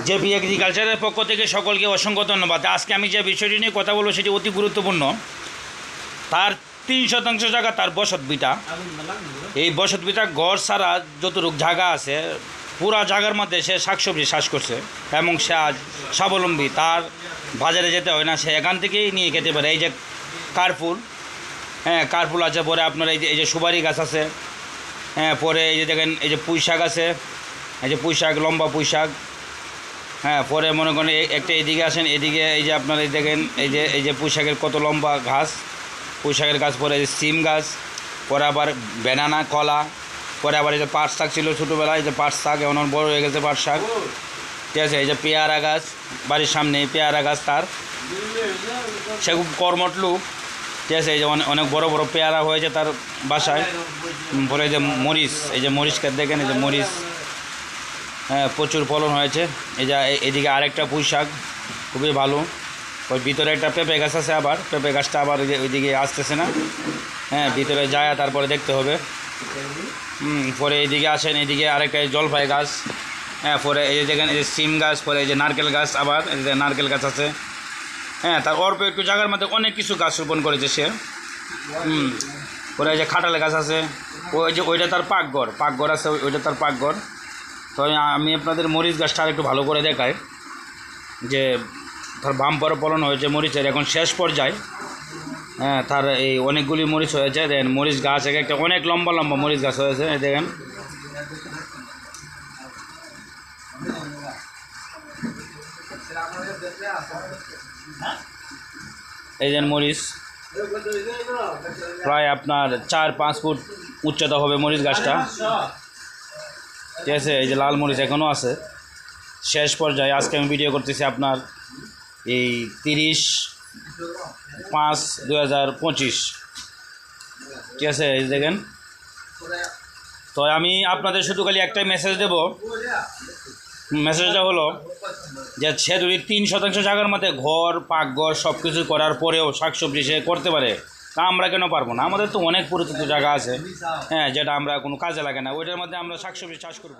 JP এগ্রিকালচারের পক্ষ থেকে সকলকে অসংখ্য ধন্যবাদ। আজকে আমি যে বিষয়টি নিয়ে কথা বলবো সেটি অতি গুরুত্বপূর্ণ। তার 3% জায়গা তার বসত ভিটা। এই বসত ভিটা ঘর ছাড়া যতটুকু জায়গা আছে পুরা জায়গার মধ্যে সে শাকসবজি চাষ করছে এবং সে আজ স্বাবলম্বী। তার বাজারে যেতে হয় না, সে এখান থেকেই নিয়ে খেতে পারে। এই যে কার্পুল, হ্যাঁ কার্পুল আছে, পরে আপনার এই যে সুপারি গাছ আছে, হ্যাঁ পরে এই যে দেখেন এই যে পুঁই শাক আছে, এই যে পুঁই শাক, লম্বা পুঁই শাক, হ্যাঁ পরে মনে করেন একটা এদিকে আসেন, এদিকে এই যে আপনার এই দেখেন এই যে পুঁই শাকের কত লম্বা ঘাস, পুঁই শাকের গাছ, পরে এই যে সিম গাছ, পরে আবার ব্যানানা কলা, পরে আবার এই যে পাট শাক ছিল ছোটোবেলায়, এই যে পাট শাক এখন বড় হয়ে গেছে পাট শাক, ঠিক আছে। এই যে পেয়ারা গাছ বাড়ির সামনে, পেয়ারা গাছ তার, সে খুব কর্মঠ লোক, ঠিক আছে। এই যে অনেক বড় বড় পেয়ারা হয়েছে তার বাসায়। পরে এই যে মরিচ, এই যে মরিচ ক্ষেত দেখেন, এই যে মরিচ, হ্যাঁ প্রচুর ফলন হয়েছে। এই যে এদিকে আরেকটা পুঁই শাক খুবই ভালো। ওই ভিতরে একটা পেঁপে গাছ আছে, আবার পেঁপে গাছটা আবার ওইদিকে আসতেছে না, হ্যাঁ ভিতরে যায় তারপরে দেখতে হবে। পরে এইদিকে আসেন, এইদিকে আরেকটা জলপাই গাছ, হ্যাঁ পরে এই যে দেখেন এই যে সিম গাছ, পরে এই যে নারকেল গাছ, আবার এই যে নারকেল গাছ আছে, হ্যাঁ তার অল্প একটু জায়গার মধ্যে অনেক কিছু গাছ রোপণ করেছে সে। পরে এই যে খাটাল গাছ আছে, ওই যে ওইটা তার পাকঘর আছে, ওইটা তার পাকঘর। তো আমি আপনাদের মরিচ গাছটা আর একটু ভালো করে দেখাই যে তার বাম্পার ফলন হয়েছে মরিচের, এখন শেষ পর্যায়ে। হ্যাঁ তার এই অনেকগুলি মরিচ হয়েছে, দেখেন মরিচ গাছ একটা অনেক লম্বা লম্বা মরিচ গাছ হয়েছে, দেখেন। এই যে মরিচ প্রায় আপনার 4-5 ফুট উচ্চতা হবে মরিচ গাছটা, ঠিক আছে। এই যে লাল মরিচ এখনও আছে, শেষ পর্যায়ে। আজকে আমি ভিডিও করতেছি আপনার এই 30/5/2025, ঠিক আছে। এই দেখেন, তো আমি আপনাদের শুধু খালি একটাই মেসেজ দেব। মেসেজটা হলো যে সে যদি 3% জায়গার মধ্যে ঘর পাকঘর সব কিছু করার পরেও শাকসবজি সে করতে পারে, তা আমরা কেন পারবো না? আমাদের তো অনেক পরিচিত জায়গা আছে, হ্যাঁ যেটা আমরা কোনো কাজে লাগে না, ওইটার মধ্যে আমরা শাকসবজি চাষ করব।